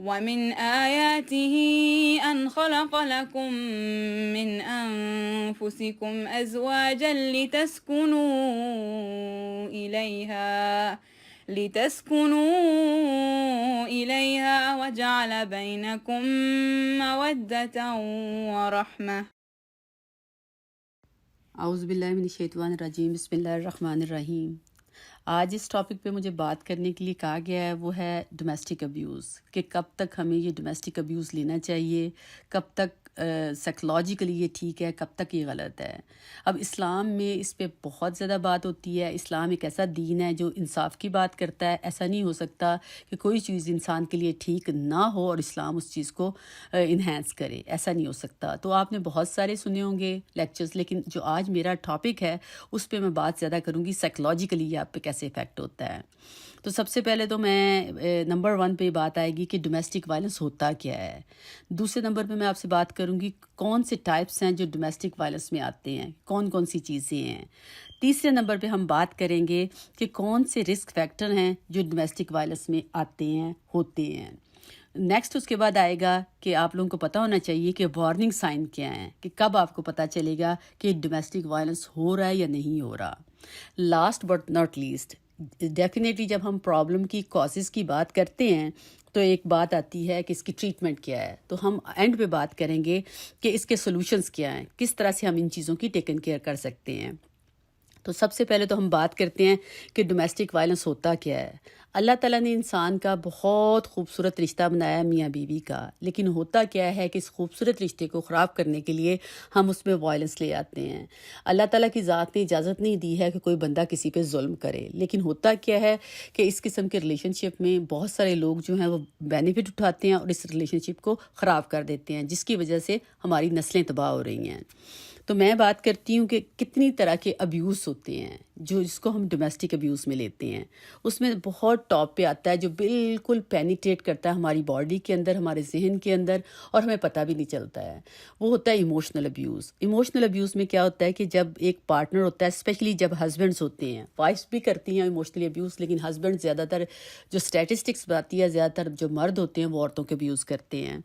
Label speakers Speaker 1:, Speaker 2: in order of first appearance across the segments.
Speaker 1: ومن آياته أن خلق لكم من أنفسكم أزواجا لتسكنوا إليها وجعل بينكم مودة ورحمة.
Speaker 2: اعوذ باللہ من الشیطان الرجیم، بسم اللہ الرحمن الرحیم۔ آج اس ٹاپک پہ مجھے بات کرنے کے لیے کہا گیا ہے، وہ ہے ڈومیسٹک ابیوز، کہ کب تک ہمیں یہ ڈومیسٹک ابیوز لینا چاہیے، کب تک سائیکلوجیکلی یہ ٹھیک ہے، کب تک یہ غلط ہے۔ اب اسلام میں اس پہ بہت زیادہ بات ہوتی ہے۔ اسلام ایک ایسا دین ہے جو انصاف کی بات کرتا ہے۔ ایسا نہیں ہو سکتا کہ کوئی چیز انسان کے لیے ٹھیک نہ ہو اور اسلام اس چیز کو انہینس کرے، ایسا نہیں ہو سکتا۔ تو آپ نے بہت سارے سنے ہوں گے لیکچرز، لیکن جو آج میرا ٹاپک ہے اس پہ میں بات زیادہ کروں گی، سائیکلوجیکلی یہ آپ پہ کیسے افیکٹ ہوتا ہے۔ تو سب سے پہلے تو میں نمبر 1 پہ بات آئے گی کہ ڈومیسٹک وائلنس ہوتا کیا ہے۔ دوسرے نمبر پہ میں آپ سے بات کروں گی کون سے ٹائپس ہیں جو ڈومیسٹک وائلنس میں آتے ہیں، کون کون سی چیزیں ہیں۔ تیسرے نمبر پہ ہم بات کریں گے کہ کون سے رسک فیکٹر ہیں جو ڈومیسٹک وائلنس میں آتے ہیں، ہوتے ہیں۔ نیکسٹ اس کے بعد آئے گا کہ آپ لوگوں کو پتہ ہونا چاہیے کہ وارننگ سائن کیا ہیں، کہ کب آپ کو پتہ چلے گا کہ ڈومیسٹک وائلنس ہو رہا ہے یا نہیں ہو رہا۔ Last but not least, definitely جب ہم پرابلم کی کازز کی بات کرتے ہیں تو ایک بات آتی ہے کہ اس کی ٹریٹمنٹ کیا ہے۔ تو ہم اینڈ پہ بات کریں گے کہ اس کے سولوشنز کیا ہیں، کس طرح سے ہم ان چیزوں کی ٹیکن کیئر کر سکتے ہیں۔ تو سب سے پہلے تو ہم بات کرتے ہیں کہ ڈومیسٹک وائلنس ہوتا کیا ہے۔ اللہ تعالیٰ نے انسان کا بہت خوبصورت رشتہ بنایا میاں بیوی کا، لیکن ہوتا کیا ہے کہ اس خوبصورت رشتے کو خراب کرنے کے لیے ہم اس میں وائلنس لے آتے ہیں۔ اللہ تعالیٰ کی ذات نے اجازت نہیں دی ہے کہ کوئی بندہ کسی پہ ظلم کرے، لیکن ہوتا کیا ہے کہ اس قسم کے ریلیشن شپ میں بہت سارے لوگ جو ہیں وہ بینیفٹ اٹھاتے ہیں اور اس ریلیشن شپ کو خراب کر دیتے ہیں، جس کی وجہ سے ہماری نسلیں تباہ ہو رہی ہیں۔ تو میں بات کرتی ہوں کہ کتنی طرح کے ابیوز ہوتے ہیں جو جس کو ہم ڈومیسٹک ابیوز میں لیتے ہیں۔ اس میں بہت ٹاپ پہ آتا ہے جو بالکل پینیٹریٹ کرتا ہے ہماری باڈی کے اندر، ہمارے ذہن کے اندر، اور ہمیں پتہ بھی نہیں چلتا ہے۔ وہ ہوتا ہے ایموشنل ابیوز۔ ایموشنل ابیوز میں کیا ہوتا ہے کہ جب ایک پارٹنر ہوتا ہے، اسپیشلی جب ہسبینڈس ہوتے ہیں، وائفس بھی کرتی ہیں ایموشنلی ابیوز، لیکن ہسبینڈ زیادہ تر، جو اسٹیٹسٹکس بتاتی ہے، زیادہ تر جو مرد ہوتے ہیں وہ عورتوں کے ابیوز کرتے ہیں۔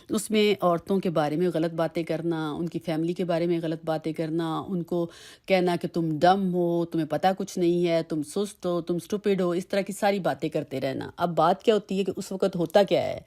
Speaker 2: اس میں عورتوں کے بارے میں غلط باتیں کرنا، ان کی فیملی کے بارے میں غلط باتیں کرنا، ان کو کہنا کہ تم ڈم ہو، تمہیں پتہ کچھ نہیں ہے، تم سست ہو، تم اسٹوپڈ ہو، اس طرح کی ساری باتیں کرتے رہنا۔ اب بات کیا ہوتی ہے کہ اس وقت ہوتا کیا ہے،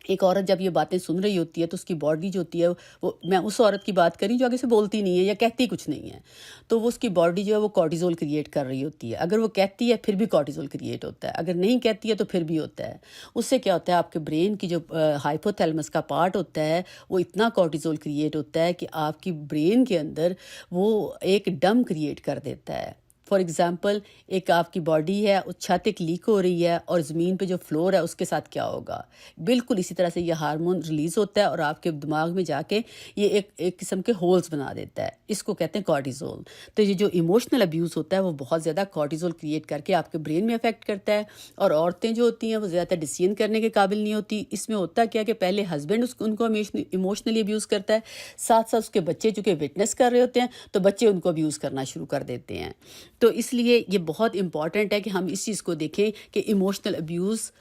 Speaker 2: ایک عورت جب یہ باتیں سن رہی ہوتی ہے تو اس کی باڈی جو ہوتی ہے، وہ میں اس عورت کی بات کر رہی ہوں جو آگے سے بولتی نہیں ہے یا کہتی کچھ نہیں ہے، تو وہ اس کی باڈی جو ہے وہ کارٹیزول کریٹ کر رہی ہوتی ہے۔ اگر وہ کہتی ہے پھر بھی کارٹیزول کریٹ ہوتا ہے، اگر نہیں کہتی ہے تو پھر بھی ہوتا ہے۔ اس سے کیا ہوتا ہے، آپ کے برین کی جو ہائپوتھیلمس کا پارٹ ہوتا ہے وہ اتنا کارٹیزول کریٹ ہوتا ہے کہ آپ کی برین کے اندر وہ ایک ڈم کریٹ کر دیتا ہے۔ فار ایگزامپل، ایک آپ کی باڈی ہے، اس چھت ایک لیک ہو رہی ہے اور زمین پہ جو فلور ہے اس کے ساتھ کیا ہوگا، بالکل اسی طرح سے یہ ہارمون ریلیز ہوتا ہے اور آپ کے دماغ میں جا کے یہ ایک قسم کے ہولز بنا دیتا ہے۔ اس کو کہتے ہیں کارٹیزول۔ تو یہ جو ایموشنل ابیوز ہوتا ہے وہ بہت زیادہ کارٹیزول کریٹ کر کے آپ کے برین میں افیکٹ کرتا ہے، اور عورتیں جو ہوتی ہیں وہ زیادہ تر ڈیسیژن کرنے کے قابل نہیں ہوتی۔ اس میں ہوتا کیا کہ پہلے ہسبینڈ ان کو ایموشنلی ابیوز کرتا ہے، ساتھ ساتھ اس کے بچے چونکہ وٹنس کر رہے ہوتے ہیں تو بچے ان کو ابیوز کرنا شروع کر دیتے ہیں۔ تو اس لیے یہ بہت امپورٹنٹ ہے کہ ہم اس چیز کو دیکھیں کہ ایموشنل ابیوز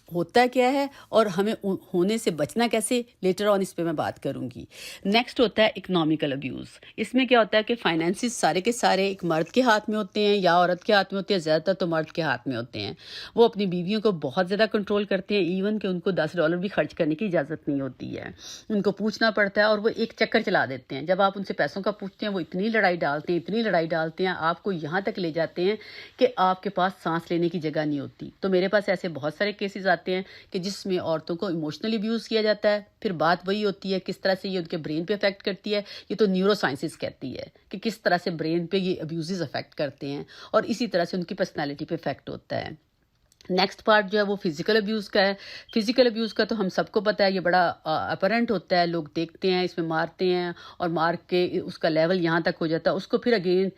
Speaker 2: ہوتا کیا ہے اور ہمیں ہونے سے بچنا کیسے، لیٹر آن اس پہ میں بات کروں گی۔ نیکسٹ ہوتا ہے اکنامیکل ابیوز۔ اس میں کیا ہوتا ہے کہ فائنینسز سارے کے سارے ایک مرد کے ہاتھ میں ہوتے ہیں یا عورت کے ہاتھ میں ہوتے ہیں، زیادہ تر تو مرد کے ہاتھ میں ہوتے ہیں۔ وہ اپنی بیویوں کو بہت زیادہ کنٹرول کرتے ہیں، ایون کہ ان کو $10 بھی خرچ کرنے کی اجازت نہیں ہوتی ہے، ان کو پوچھنا پڑتا ہے اور وہ ایک چکر چلا دیتے ہیں۔ جب آپ ان سے پیسوں کا پوچھتے ہیں وہ اتنی لڑائی ڈالتے ہیں آپ کو یہاں تک لے جاتے ہیں کہ آپ کے پاس سانس لینے کی جگہ نہیں ہوتی۔ تو میرے پاس ایسے بہت سارے کیسز آتے ہیں کہ جس میں عورتوں کو ایموشنلی ابیوز کیا جاتا ہے۔ پھر بات وہی ہوتی ہے کس طرح سے یہ ان کے برین پہ افیکٹ کرتی ہے۔ یہ تو نیورو سائنسز کہتی ہے کہ کس طرح سے برین پہ یہ ابیوزز افیکٹ کرتے ہیں اور اسی طرح سے ان کی پرسنالٹی پہ افیکٹ ہوتا ہے۔ نیکسٹ پارٹ جو ہے وہ فزیکل ابیوز کا ہے۔ فزیکل ابیوز کا تو ہم سب کو پتہ ہے، یہ بڑا اپرنٹ ہوتا ہے، لوگ دیکھتے ہیں، اس میں مارتے ہیں اور مار کے اس کا لیول یہاں تک ہو جاتا ہے، اس کو پھر اگین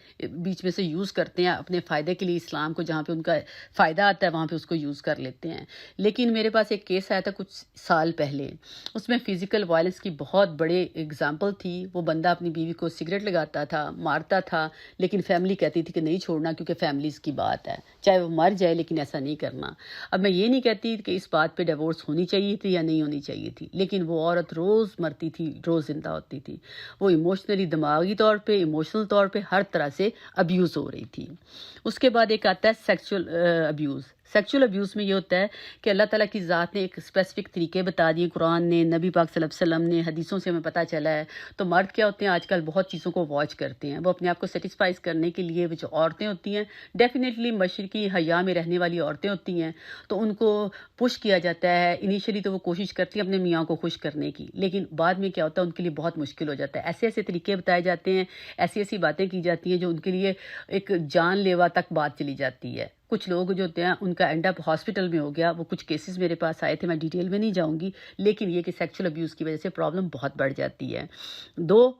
Speaker 2: بیچ میں سے یوز کرتے ہیں اپنے فائدے کے لیے۔ اسلام کو جہاں پہ ان کا فائدہ آتا ہے وہاں پہ اس کو یوز کر لیتے ہیں۔ لیکن میرے پاس ایک کیس آیا تھا کچھ سال پہلے، اس میں فزیکل وائلنس کی بہت بڑے اگزامپل تھی۔ وہ بندہ اپنی بیوی کو سگریٹ لگاتا تھا، مارتا تھا، لیکن فیملی کہتی تھی کہ نہیں چھوڑنا کیونکہ فیملیز کی بات ہے، چاہے وہ مر جائے لیکن ایسا نہیں کرنا۔ کرنا. اب میں یہ نہیں کہتی کہ اس بات پہ ڈیورس ہونی چاہیے تھی یا نہیں ہونی چاہیے تھی، لیکن وہ عورت روز مرتی تھی، روز زندہ ہوتی تھی. وہ ایموشنلی، دماغی طور پہ، ایموشنل طور پہ ہر طرح سے ابیوز ہو رہی تھی. اس کے بعد ایک آتا ہے سیکچول ابیوز. سیکچول ابیوز میں یہ ہوتا ہے کہ اللہ تعالیٰ کی ذات نے ایک اسپیسیفک طریقے بتا دیے، قرآن نے، نبی پاک صلی اللہ علیہ وسلم نے، حدیثوں سے ہمیں پتہ چلا ہے. تو مرد کیا ہوتے ہیں آج کل بہت چیزوں کو واچ کرتے ہیں، وہ اپنے آپ کو سیٹسفائز کرنے کے لیے. وہ جو عورتیں ہوتی ہیں ڈیفینیٹلی مشرقی حیا میں رہنے والی عورتیں ہوتی ہیں، تو ان کو پش کیا جاتا ہے. انیشلی تو وہ کوشش کرتی ہیں اپنے میاں کو خوش کرنے کی، لیکن بعد میں کیا ہوتا ہے ان کے لیے بہت مشکل ہو جاتا ہے. ایسے ایسے طریقے بتائے جاتے ہیں، ایسی ایسی باتیں کی جاتی ہیں جو ان کے لیے ایک جان لیوا تک بات چلی جاتی ہے. کچھ لوگ جو ہوتے ہیں ان کا اینڈ اپ ہاسپٹل میں ہو گیا. وہ کچھ کیسز میرے پاس آئے تھے، میں ڈیٹیل میں نہیں جاؤں گی، لیکن یہ کہ سیکچول ابیوز کی وجہ سے پرابلم بہت بڑھ جاتی ہے.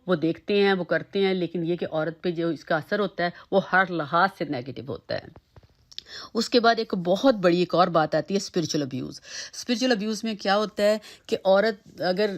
Speaker 2: وہ دیکھتے ہیں، وہ کرتے ہیں، لیکن یہ کہ عورت پہ جو اس کا اثر ہوتا ہے وہ ہر لحاظ سے نیگیٹو ہوتا ہے. اس کے بعد ایک بہت بڑی ایک اور بات آتی ہے اسپرچل ابیوز. اسپرچل ابیوز میں کیا ہوتا ہے کہ عورت اگر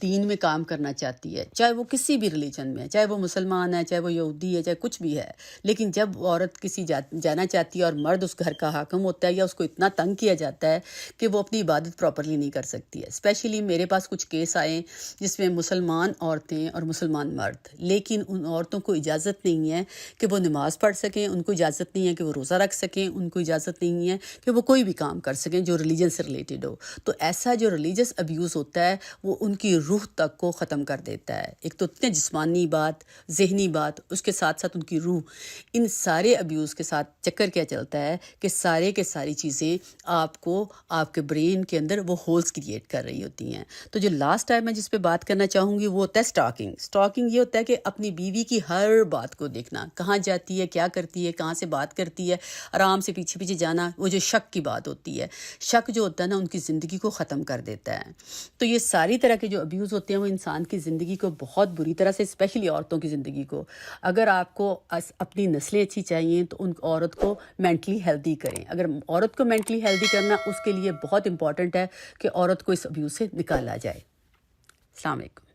Speaker 2: دین میں کام کرنا چاہتی ہے، چاہے وہ کسی بھی ریلیجن میں ہے، چاہے وہ مسلمان ہے، چاہے وہ یہودی ہے، چاہے کچھ بھی ہے، لیکن جب عورت کسی جانا چاہتی ہے اور مرد اس گھر کا حاکم ہوتا ہے یا اس کو اتنا تنگ کیا جاتا ہے کہ وہ اپنی عبادت پراپرلی نہیں کر سکتی ہے. اسپیشلی میرے پاس کچھ کیس آئے جس میں مسلمان عورتیں اور مسلمان مرد، لیکن ان عورتوں کو اجازت نہیں ہے کہ وہ نماز پڑھ سکیں، ان کو اجازت نہیں ہے کہ وہ روزہ رکھ سکیں، ان کو اجازت نہیں ہے کہ وہ کوئی بھی کام کر سکیں جو ریلیجن سے ریلیٹڈ ہو. تو ایسا جو ریلیجس ابیوز ہوتا ہے وہ ان کی روح تک کو ختم کر دیتا ہے. ایک تو اتنے جسمانی بات، ذہنی بات، اس کے ساتھ ساتھ ان کی روح. ان سارے ابیوز کے ساتھ چکر کیا چلتا ہے کہ سارے کے ساری چیزیں آپ کو آپ کے برین کے اندر وہ ہولز کریٹ کر رہی ہوتی ہیں. تو جو لاسٹ ٹائم میں جس پہ بات کرنا چاہوں گی وہ ہوتا ہے اسٹاکنگ. اسٹاکنگ یہ ہوتا ہے کہ اپنی بیوی کی ہر بات کو دیکھنا، کہاں جاتی ہے، کیا کرتی ہے، کہاں سے بات کرتی ہے، آرام سے پیچھے پیچھے جانا. وہ جو شک کی بات ہوتی ہے، شک جو ہوتا ہے نا ان کی زندگی کو ختم کر دیتا ہے. تو یہ ساری طرح کے جو ابیوز ہوتے ہیں وہ انسان کی زندگی کو بہت بری طرح سے، اسپیشلی عورتوں کی زندگی کو، اگر آپ کو اپنی نسلیں اچھی چاہیے تو ان عورت کو مینٹلی ہیلدی کریں. اگر عورت کو مینٹلی ہیلدی کرنا، اس کے لیے بہت امپورٹنٹ ہے کہ عورت کو اس ابیوز سے نکالا جائے. السلام علیکم.